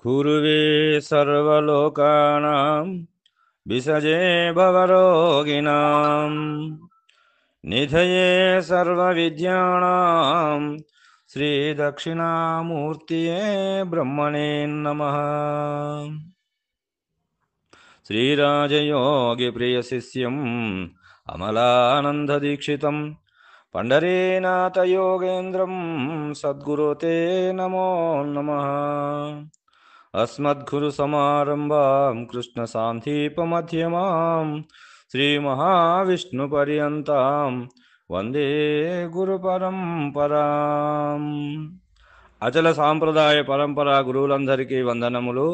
గురువే సర్వలోకానాం విసజే భవరోగిణాం నిధయే సర్వవిద్యానాం శ్రీ దక్షిణామూర్తియే బ్రహ్మణే నమః. శ్రీరాజయోగి ప్రియ శిష్యం అమలానంద దీక్షితం పండరీనాథ యోగేంద్రం సద్గురు తే నమో నమః. అస్మద్గురు సమారంభాం కృష్ణ సాంధీపమధ్యమాం శ్రీమహావిష్ణు పర్యంతాం వందే గురు పరంపరాం. అచల సాంప్రదాయ పరంపరా గురువులందరికీ వందనములు.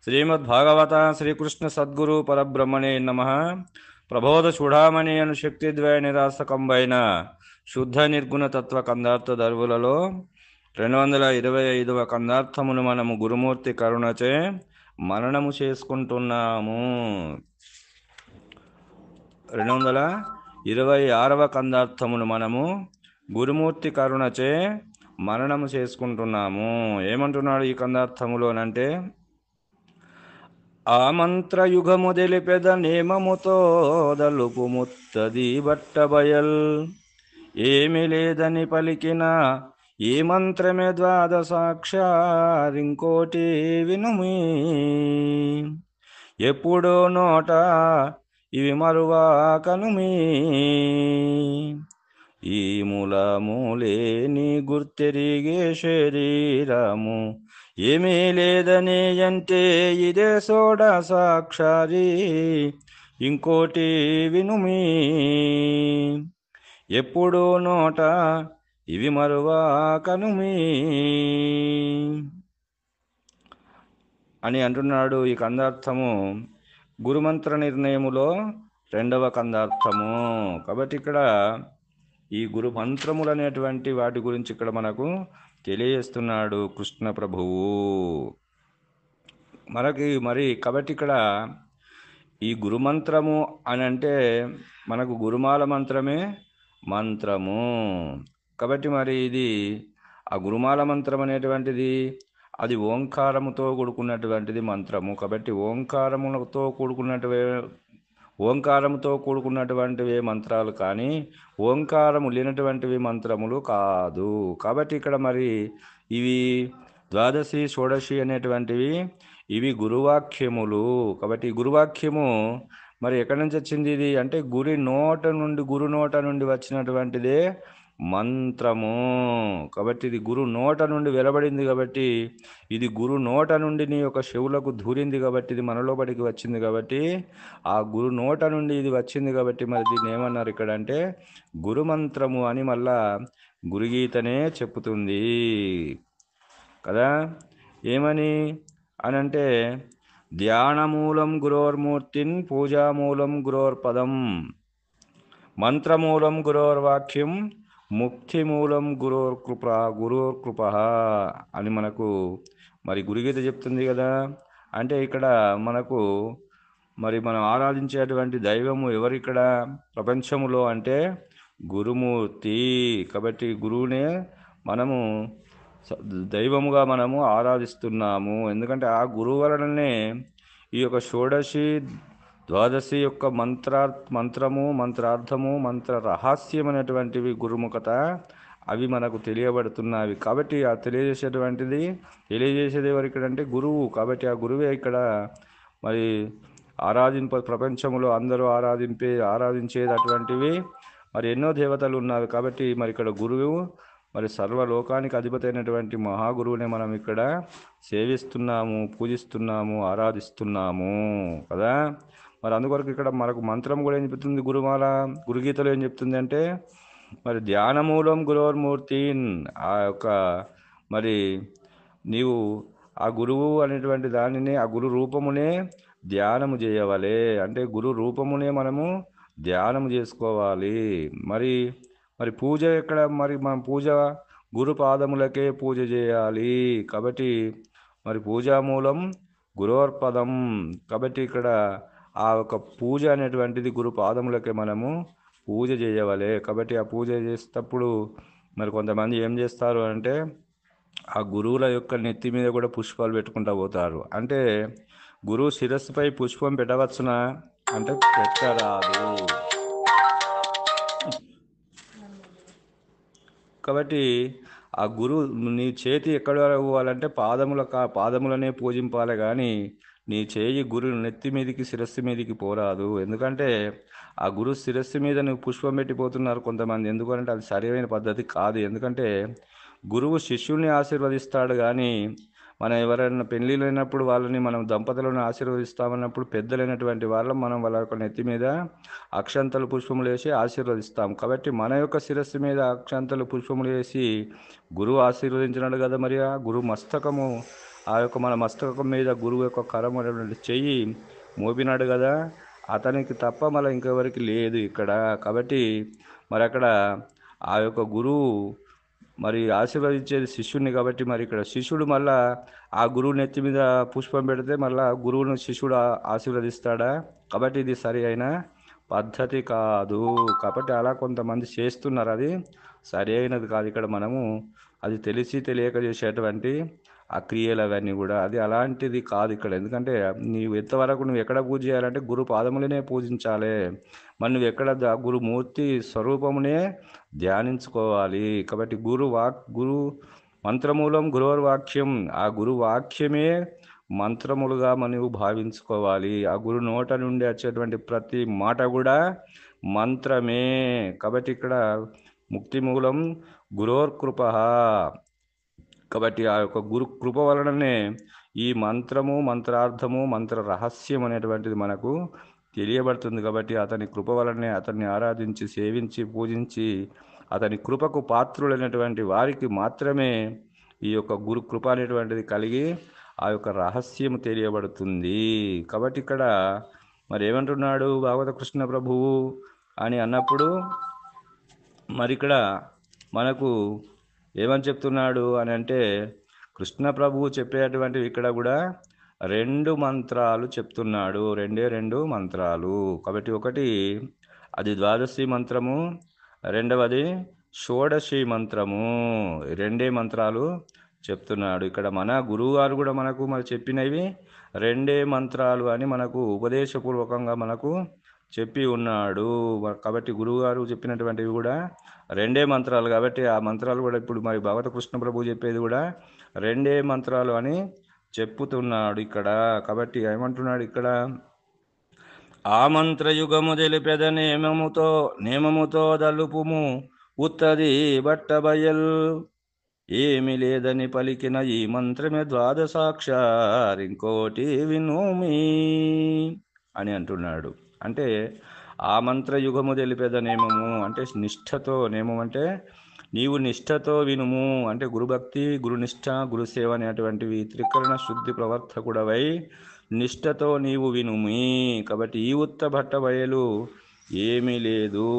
శ్రీమద్భాగవత శ్రీకృష్ణ సద్గురు పరబ్రహ్మణే నమః. ప్రబోధ చూడామణి అను శక్తిద్వయ నిరాసకంబైన శుద్ధ నిర్గుణ తత్వ కందార్థ దర్వులలో 225వ కందార్థమును మనము గురుమూర్తి కరుణచే మననము చేసుకుంటున్నాము. 226వ కందార్థమును మనము గురుమూర్తి కరుణచే మననము చేసుకుంటున్నాము. ఏమంటున్నాడు ఈ కందార్థములోనంటే, ఆ మంత్రయుగము తెలిపెద నేమముతో దలుపు ముత్తది బట్టబయల్ ఏమి లేదని పలికిన ఈ మంత్రమే ద్వాదశాక్షరింకోటి వినుమి ఎప్పుడో నోట ఇవి మరువాకనుమి ఈ మూలమూలేని గుర్తెరిగే శరీరము ఏమీ లేదని అంటే ఇదే షోడశాక్షరి ఇంకోటి వినుమి ఎప్పుడో నోట ఇవి మరువాకనుమి అని అంటున్నాడు. ఈ కందార్థము గురుమంత్ర నిర్ణయములో 2వ కందార్థము. కాబట్టి ఇక్కడ ఈ గురు మంత్రములు అనేటువంటి వాటి గురించి ఇక్కడ మనకు తెలియజేస్తున్నాడు కృష్ణ ప్రభువు మనకి. కాబట్టి ఇక్కడ ఈ గురుమంత్రము అని అంటే మనకు గురుమాల మంత్రమే మంత్రము. కాబట్టి ఇది ఆ గురుమాల మంత్రం అనేటువంటిది అది ఓంకారముతో కూడుకున్నటువంటిది మంత్రము. కాబట్టి ఓంకారముతో కూడుకున్నటువంటివే మంత్రాలు కానీ ఓంకారము లేనటువంటివి మంత్రములు కాదు. కాబట్టి ఇక్కడ ఇవి ద్వాదశి షోడశి అనేటువంటివి ఇవి గురువాక్యములు. కాబట్టి గురువాక్యము ఎక్కడి నుంచి వచ్చింది ఇది అంటే గురు నోట నుండి వచ్చినటువంటిదే మంత్రము. కాబట్టి ఇది గురు నోట నుండి వెలువడింది. కాబట్టి ఇది గురు నోట నుండి నీ యొక్క చెవులకు దూరింది. కాబట్టి ఇది మనలోబడికి వచ్చింది. కాబట్టి ఆ గురు నోట నుండి ఇది వచ్చింది. కాబట్టి దీన్ని ఏమన్నారు ఇక్కడ అంటే గురుమంత్రము అని మళ్ళా గురుగీతనే చెప్పుతుంది కదా. ఏమని అనంటే ధ్యానమూలం గురోర్మూర్తిన్ పూజామూలం గురోర్పదం మంత్రమూలం గురోర్వాక్యం ముక్తిమూలం గురోర్కృప అని మనకు గురుగీత చెప్తుంది కదా. అంటే ఇక్కడ మనకు మనం ఆరాధించేటువంటి దైవము ఎవరిక్కడ ప్రపంచములో అంటే గురుమూర్తి. కాబట్టి గురువునే మనము దైవముగా మనము ఆరాధిస్తున్నాము. ఎందుకంటే ఆ గురువు వలననే ఈ యొక్క షోడశి ద్వాదశి యొక్క మంత్రము మంత్రార్థము మంత్ర రహస్యం అనేటువంటివి గురుముఖత అవి మనకు తెలియబడుతున్నవి. కాబట్టి ఆ తెలియజేసేది ఎవరు ఇక్కడ అంటే గురువు. కాబట్టి ఆ గురువే ఇక్కడ ప్రపంచంలో అందరూ ఆరాధించేది అటువంటివి ఎన్నో దేవతలు ఉన్నవి. కాబట్టి ఇక్కడ గురువు సర్వలోకానికి అధిపతి అయినటువంటి మహాగురువునే మనం ఇక్కడ సేవిస్తున్నాము, పూజిస్తున్నాము, ఆరాధిస్తున్నాము కదా. అందుకొరకు ఇక్కడ మనకు మంత్రం కూడా ఏం చెప్తుంది గురుగీతలో ఏం చెప్తుంది అంటే ధ్యానమూలం గురోర్మూర్తి. ఆ యొక్క నీవు ఆ గురువు అనేటువంటి దానిని ఆ గురు రూపమునే ధ్యానము చేయవలే. అంటే గురు రూపమునే మనము ధ్యానము చేసుకోవాలి. పూజ ఎక్కడ మన పూజ గురు పాదములకే పూజ చేయాలి. కాబట్టి పూజామూలం గురోర్పదం. కాబట్టి ఇక్కడ ఆ ఒక పూజ అనేటువంటిది గురు పాదములకే మనము పూజ చేయవలే. కాబట్టి ఆ పూజ చేసేటప్పుడు కొంతమంది ఏం చేస్తారు అంటే ఆ గురువుల యొక్క నెత్తి మీద కూడా పుష్పాలు పెట్టుకుంటూ పోతారు. అంటే గురువు శిరస్సుపై పుష్పం పెట్టవచ్చునా అంటే పెట్టరాదు. కాబట్టి ఆ గురువు నీ చేతి ఎక్కడ వరకు పోవాలంటే పాదములనే పూజింపాలి కానీ నీ చేయి గురు నెత్తి మీదికి శిరస్సు మీదికి పోరాదు. ఎందుకంటే ఆ గురు శిరస్సు మీద నువ్వు పుష్పం పెట్టిపోతున్నారు కొంతమంది. ఎందుకంటే అది సరైన పద్ధతి కాదు. ఎందుకంటే గురువు శిష్యుల్ని ఆశీర్వదిస్తాడు కానీ మనం ఎవరైనా పెళ్ళిళ్ళు అయినప్పుడు వాళ్ళని మనం దంపతులను ఆశీర్వదిస్తామన్నప్పుడు పెద్దలైనటువంటి వాళ్ళం మనం వాళ్ళ యొక్క నెత్తి మీద అక్షంతలు పుష్పములు వేసి ఆశీర్వదిస్తాం. కాబట్టి మన యొక్క శిరస్సు మీద అక్షంతలు పుష్పములు వేసి గురువు ఆశీర్వదించినాడు కదా. మరి ఆ గురువు మస్తకము ఆ యొక్క మన మస్తకం మీద గురువు యొక్క కరం అనేటువంటి చెయ్యి మోపినాడు కదా. అతనికి తప్ప మళ్ళీ ఇంకెవరికి లేదు ఇక్కడ. కాబట్టి మరి అక్కడ ఆ యొక్క గురువు మరి ఆశీర్వదించేది శిష్యుడిని. కాబట్టి మరి ఇక్కడ శిష్యుడు మళ్ళా ఆ గురువు నెత్తి మీద పుష్పం పెడితే మళ్ళా గురువును శిష్యుడు ఆశీర్వదిస్తాడా? కాబట్టి ఇది సరి అయిన పద్ధతి కాదు. కాబట్టి అలా కొంతమంది చేస్తున్నారు, అది సరి అయినది కాదు. ఇక్కడ మనము అది తెలిసి తెలియక చేసేటువంటి ఆ క్రియలు అవన్నీ కూడా అది అలాంటిది కాదు ఇక్కడ. ఎందుకంటే నీవు ఎంతవరకు నువ్వు ఎక్కడ పూజ చేయాలంటే గురు పాదములనే పూజించాలి. మరి నువ్వు ఎక్కడ గురుమూర్తి స్వరూపమునే ధ్యానించుకోవాలి. కాబట్టి గురు మంత్రమూలం గురువర్వాక్యం, ఆ గురు వాక్యమే మంత్రములుగా మనము భావించుకోవాలి. ఆ గురు నోట నుండి వచ్చేటువంటి ప్రతి మాట కూడా మంత్రమే. కాబట్టి ఇక్కడ ముక్తి మూలం గురోర్కృప. కాబట్టి ఆ యొక్క గురు కృప వలననే ఈ మంత్రము మంత్రార్థము మంత్ర రహస్యం అనేటువంటిది మనకు తెలియబడుతుంది. కాబట్టి అతని కృప వలనే అతన్ని ఆరాధించి సేవించి పూజించి అతని కృపకు పాత్రులైనటువంటి వారికి మాత్రమే ఈ యొక్క గురు కృప అనేటువంటిది కలిగి ఆ యొక్క రహస్యం తెలియబడుతుంది. కాబట్టి ఇక్కడ మరి ఏమంటున్నాడు భాగవత కృష్ణ ప్రభువు అని అన్నప్పుడు మరి ఇక్కడ మనకు ఏమని చెప్తున్నాడు అని అంటే కృష్ణ ప్రభువు చెప్పేటువంటివి ఇక్కడ కూడా 2 మంత్రాలు చెప్తున్నాడు. రెండు మంత్రాలు. కాబట్టి ఒకటి అది ద్వాదశి మంత్రము, రెండవది షోడశి మంత్రము. 2 మంత్రాలు చెప్తున్నాడు ఇక్కడ. మన గురువు గారు కూడా మనకు మరి చెప్పినవి 2 మంత్రాలు అని మనకు ఉపదేశపూర్వకంగా మనకు చెప్పి ఉన్నాడు. కాబట్టి గురువుగారు చెప్పినటువంటివి కూడా 2 మంత్రాలు. కాబట్టి ఆ మంత్రాలు కూడా ఇప్పుడు మరి భగవత కృష్ణ ప్రభు చెప్పేది కూడా 2 మంత్రాలు అని చెప్పుతున్నాడు ఇక్కడ. కాబట్టి ఏమంటున్నాడు ఇక్కడ, ఆ మంత్రయుగము తెలిపెద నేమముతో దలుపుము ఉత్తది బట్టబయల్ ఏమి లేదని పలికిన ఈ మంత్రమే ద్వాదసాక్షర్ ఇంకోటి వినుమి అని అంటున్నాడు. అంటే ఆ మంత్రయుగము తెలిపేద నేమము అంటే నిష్ఠతో, నేమం అంటే నీవు నిష్ఠతో వినుము అంటే గురుభక్తి గురునిష్ఠ గురుసేవ అనేటువంటివి త్రికరణ శుద్ధి ప్రవర్తకుడవై నిష్ఠతో నీవు వినుమి. కాబట్టి ఈ ఉత్త భట్ట బయలు ఏమీ లేదు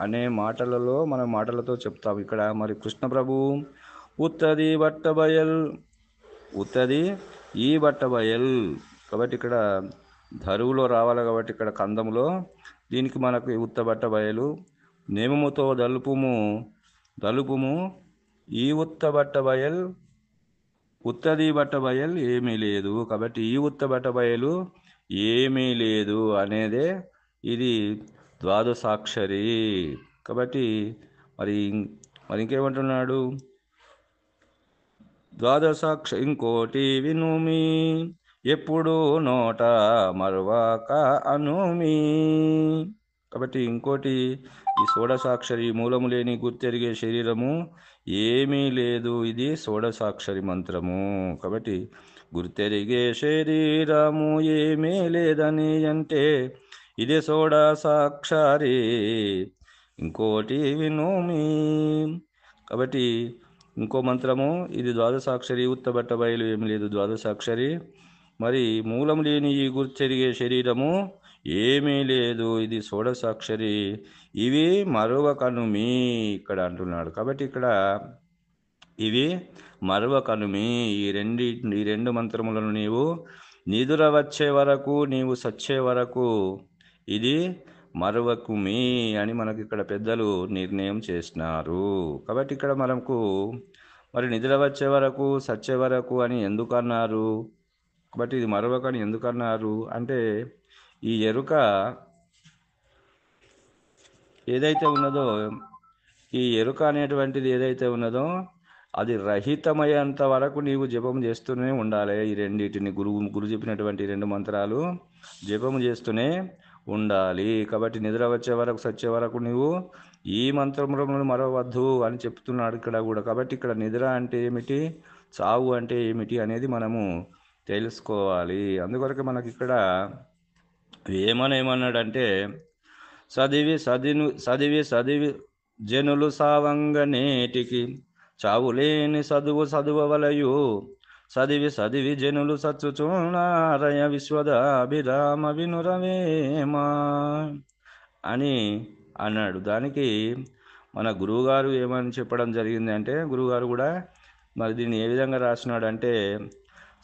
అనే మాటలలో మన మాటలతో చెప్తాం. ఇక్కడ మరి కృష్ణ ప్రభు ఉత్తది బట్టబయల్, ఉత్తది ఈ బట్టబయల్. కాబట్టి ఇక్కడ ధరువులో రావాలి. కాబట్టి ఇక్కడ కందములో దీనికి మనకు ఉత్త బట్ట బయలు నేమముతో దలుపుము ఈ ఉత్త బట్ట బయల్ ఉత్తది బట్ట బయల్ ఏమీ లేదు. కాబట్టి ఈ ఉత్త బట్ట బయలు ఏమీ లేదు అనేదే ఇది ద్వాదశాక్షరి. కాబట్టి మరి ఇంకేమంటున్నాడు, ద్వాదశాక్ష ఇంకోటి వినుమి ఎప్పుడు నోట మరువాక అనుమి. కాబట్టి ఇంకోటి ఈ షోడశాక్షరి మూలము లేని గుర్తెరిగే శరీరము ఏమీ లేదు, ఇది షోడశాక్షరి మంత్రము. కాబట్టి గుర్తెరిగే శరీరము ఏమీ లేదని అంటే ఇది షోడశాక్షరి ఇంకోటి వినుమి. కాబట్టి ఇంకో మంత్రము ఇది ద్వాదశాక్షరి ఉత్తబట్ట బయలు ఏమి లేదు ద్వాదశాక్షరి. మరి మూలం లేని ఈ గుర్తెరిగే శరీరము ఏమీ లేదు, ఇది షోడశాక్షరి, ఇవి మరువకనుమి ఇక్కడ అంటున్నాడు. కాబట్టి ఇక్కడ ఇవి మరువకనుమి. ఈ రెండు మంత్రములను నీవు నిదుర వచ్చే వరకు నీవు సచ్చే వరకు ఇది మరువకుమి అని మనకి ఇక్కడ పెద్దలు నిర్ణయం చేసినారు. కాబట్టి ఇక్కడ మనకు మరి నిద్ర వచ్చే వరకు సచ్చే వరకు అని ఎందుకన్నారు? కాబట్టి ఇది మరొకని ఎందుకన్నారు అంటే ఈ ఎరుక ఏదైతే ఉన్నదో, ఈ ఎరుక అనేటువంటిది ఏదైతే ఉన్నదో అది రహితమయ్యేంత వరకు నీవు జపం చేస్తూనే ఉండాలి. ఈ రెండింటిని గురు చెప్పినటువంటి రెండు మంత్రాలు జపం చేస్తూనే ఉండాలి. కాబట్టి నిద్ర వచ్చే వరకు సచ్చే వరకు నీవు ఈ మంత్రములను మరవద్దు అని చెప్తున్నాడు ఇక్కడ కూడా. కాబట్టి ఇక్కడ నిద్ర అంటే ఏమిటి, చావు అంటే ఏమిటి అనేది మనము తెలుసుకోవాలి. అందుకొరకు మనకి ఇక్కడ ఏమన్నాడంటే చదివి జనులు సావంగ నేటికి చావులేని చదువవలయు చదివి జనులు సచ్చుచున్నారయ విశ్వదాభిరామ వినురవేమా అని అన్నాడు. దానికి మన గురువుగారు ఏమని చెప్పడం జరిగింది అంటే, గురువుగారు కూడా మరి దీన్ని ఏ విధంగా రాసినాడంటే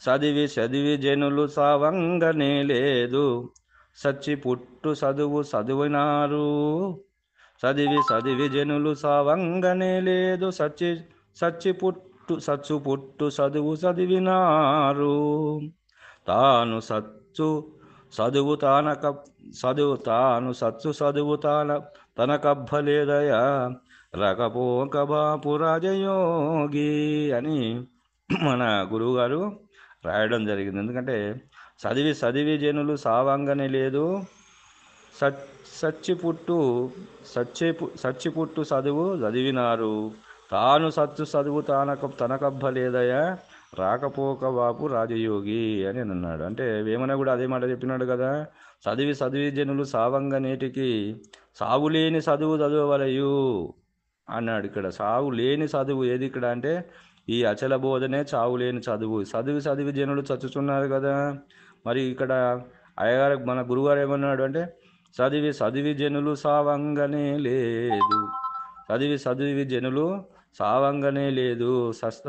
చదివి జనులు సావంగనే లేదు సచ్చి పుట్టు చదువినారు చదివి జనులు సావంగనే లేదు సచ్చు పుట్టు చదివినారు తాను చదువు తనకబ్బలేదయా రకపోక బాపు రాజయోగి అని మన గురువుగారు రాయడం జరిగింది. ఎందుకంటే చదివి జనులు సావంగనే లేదు సచ్చిపుట్టు చదువు చదివినారు తాను చదువు తనకబ్బలేదయా రాకపోక బాపు రాజయోగి అని అన్నాడు. అంటే వేమన కూడా అదే మాట చెప్పినాడు కదా, చదివి జనులు సావంగ నేటికి సావులేని చదువవలయు అన్నాడు. ఇక్కడ సావు లేని చదువు ఏది ఇక్కడ అంటే ఈ అచల బోధనే చావులేని చదువు. చదివి జనులు చచ్చుతున్నారు కదా. మరి ఇక్కడ అయ్యగారు మన గురుగారు ఏమన్నాడు అంటే చదివి జనులు సావంగనే లేదు చదివి జనులు సావంగనే లేదు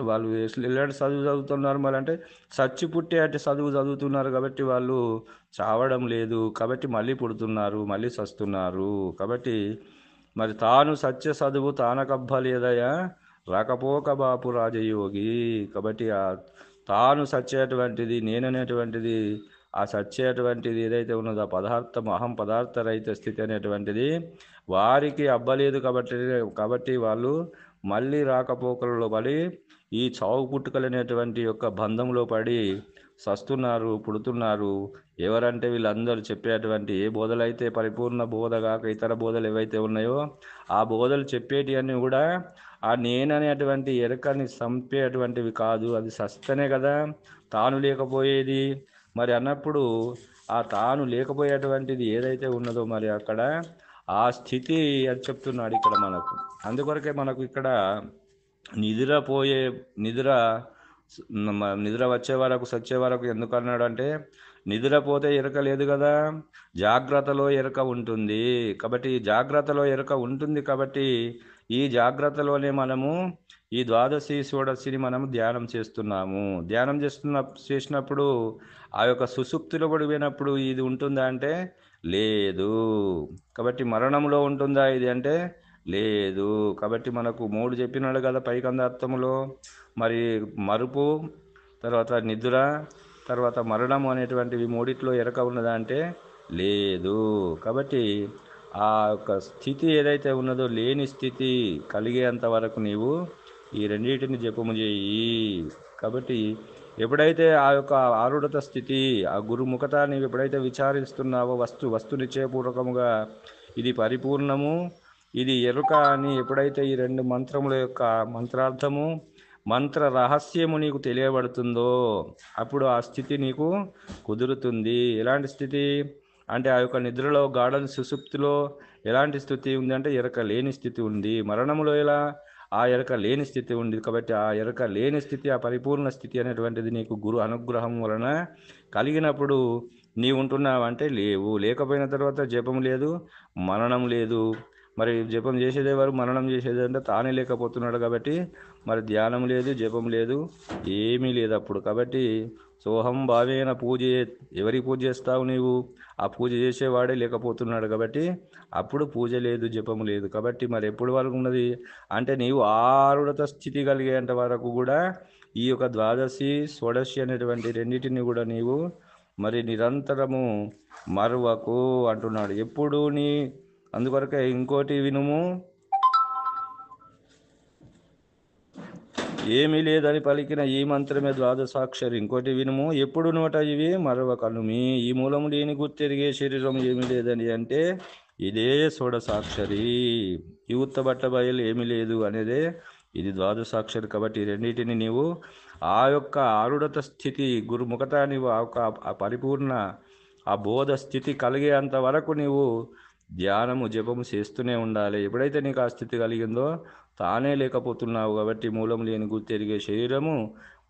వాళ్ళు ఎలాంటి చదువు చదువుతున్నారు మరి అంటే చచ్చి పుట్టే అంటే చదువు చదువుతున్నారు కాబట్టి వాళ్ళు చావడం లేదు, కాబట్టి మళ్ళీ పుడుతున్నారు, మళ్ళీ చస్తున్నారు. కాబట్టి మరి తాను సత్య చదువు తానకబ్బలేదయా రాకపోక బాపు రాజయోగి. కాబట్టి ఆ తాను సచ్చేటువంటిది నేననేటువంటిది ఆ సచ్చేటువంటిది ఏదైతే ఉన్నదో ఆ పదార్థం అహం పదార్థ రహిత స్థితి అనేటువంటిది వారికి అబ్బలేదు. కాబట్టి వాళ్ళు మళ్ళీ రాకపోకలలో పడి ఈ చావు పుట్టుకలు అనేటువంటి యొక్క బంధంలో పడి సస్తున్నారు, పుడుతున్నారు. ఎవరంటే వీళ్ళందరూ చెప్పేటువంటి ఏ బోధలు అయితే పరిపూర్ణ బోధ కాక ఇతర బోధలు ఏవైతే ఉన్నాయో ఆ బోధలు చెప్పేటివన్నీ కూడా ఆ నేననేటువంటి ఎరకని చంపేటువంటివి కాదు. అది సస్తనే కదా తాను లేకపోయేది. మరి అన్నప్పుడు ఆ తాను లేకపోయేటువంటిది ఏదైతే ఉన్నదో మరి అక్కడ ఆ స్థితి అని చెప్తున్నాడు ఇక్కడ మనకు. అందుకొరకే మనకు ఇక్కడ నిద్ర వచ్చే వరకు సచ్చే వరకు ఎందుకు అన్నాడు అంటే నిద్రపోతే ఎరక లేదు కదా, జాగ్రత్తలో ఎరక ఉంటుంది. కాబట్టి జాగ్రత్తలో ఎరక ఉంటుంది. కాబట్టి ఈ జాగ్రత్తలోనే మనము ఈ ద్వాదశి షోడశిని మనము ధ్యానం చేసినప్పుడు ఆ యొక్క సుషుప్తిలో పడిపోయినప్పుడు ఇది ఉంటుందా అంటే లేదు. కాబట్టి మరణంలో ఉంటుందా ఇది అంటే లేదు. కాబట్టి మనకు 3 చెప్పినాడు కదా పైకందార్థములో. మరి మరుపు, తర్వాత నిద్ర, తర్వాత మరణం అనేటువంటివి 3 ఎరక ఉన్నదా అంటే లేదు. కాబట్టి ఆ యొక్క స్థితి ఏదైతే ఉన్నదో లేని స్థితి కలిగేంత వరకు నీవు ఈ రెండింటిని జపము చేయి. కాబట్టి ఎప్పుడైతే ఆ యొక్క ఆరుఢత స్థితి ఆ గురుముఖత నీవు ఎప్పుడైతే విచారిస్తున్నావో వస్తు నిశ్చయపూర్వకముగా ఇది పరిపూర్ణము, ఇది ఎరుక అని ఎప్పుడైతే ఈ 2 మంత్రముల యొక్క మంత్రార్థము మంత్ర రహస్యము నీకు తెలియబడుతుందో అప్పుడు ఆ స్థితి నీకు కుదురుతుంది. ఎలాంటి స్థితి అంటే ఆ యొక్క నిద్రలో గాఢ సుషుప్తిలో ఎలాంటి స్థితి ఉంది అంటే ఎరక లేని స్థితి ఉంది. మరణములో ఎలా ఆ ఎరక లేని స్థితి ఉంది. కాబట్టి ఆ ఎరక లేని స్థితి ఆ పరిపూర్ణ స్థితి అనేటువంటిది నీకు గురు అనుగ్రహం వలన కలిగినప్పుడు నీవు ఉంటున్నావంటే లేవు. లేకపోయిన తర్వాత జపం లేదు, మరణం లేదు. మరి జపం చేసేదేవారు, మరణం చేసేది అంటే తానే లేకపోతున్నాడు. కాబట్టి మరి ధ్యానం లేదు, జపం లేదు, ఏమీ లేదు అప్పుడు. కాబట్టి సోహం భావేన పూజే, ఎవరి పూజ చేస్తావు నీవు? ఆ పూజ చేసేవాడే లేకపోతున్నాడు కాబట్టి అప్పుడు పూజ లేదు, జపము లేదు. కాబట్టి మరి ఎప్పుడు వరకు ఉన్నది అంటే నీవు ఆరుడత స్థితి కలిగేంత వరకు కూడా ఈ యొక్క ద్వాదశి షోడశి అనేటువంటి రెండింటిని కూడా నీవు మరి నిరంతరము మరువకు అంటున్నాడు. ఎప్పుడు నీ అందుకొరకే ఇంకోటి వినుము, ఏమీ లేదని పలికిన ఈ మంత్రమే ద్వాదశాక్షరి. ఇంకోటి వినుము, ఎప్పుడు నోట ఇవి మరొకను మీ ఈ మూలము లేని గుర్తెరిగే శరీరం ఏమీ లేదని అంటే ఇదే షోడసాక్షరి. ఈ ఉత్తబట్ట బయలు ఏమీ లేదు అనేదే ఇది ద్వాదశాక్షరి. కాబట్టి ఈ రెండింటిని నీవు ఆ యొక్క ఆరుడత స్థితి గురుముఖత నీవు ఆ పరిపూర్ణ ఆ బోధ స్థితి కలిగేంత వరకు నీవు ధ్యానము జపము చేస్తూనే ఉండాలి. ఎప్పుడైతే నీకు ఆ స్థితి కలిగిందో తానే లేకపోతున్నావు కాబట్టి మూలం లేని గుర్తెరిగే శరీరము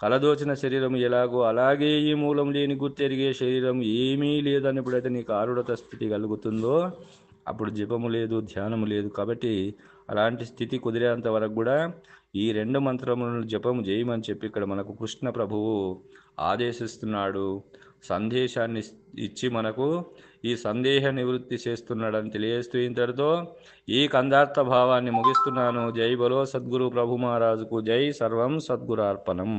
కలదోచిన శరీరం ఎలాగో అలాగే ఈ మూలం లేని గుర్తెరిగే శరీరం ఏమీ లేదని ఎప్పుడైతే నీకు ఆరుడత స్థితి కలుగుతుందో అప్పుడు జపము లేదు, ధ్యానము లేదు. కాబట్టి అలాంటి స్థితి కుదిరేంత వరకు కూడా ఈ రెండు మంత్రములను జపము చేయమని చెప్పి ఇక్కడ మనకు కృష్ణ ప్రభువు ఆదేశిస్తున్నాడు. సందేశాన్ని ఇచ్చి మనకు ఈ సందేహ నివృత్తి చేస్తున్నాడని తెలియజేస్తూ ఇంతటితో ఈ కందార్థ భావాన్ని ముగిస్తున్నాను. జై బలో సద్గురు ప్రభు మహారాజుకు జై. సర్వం సద్గురార్పణం.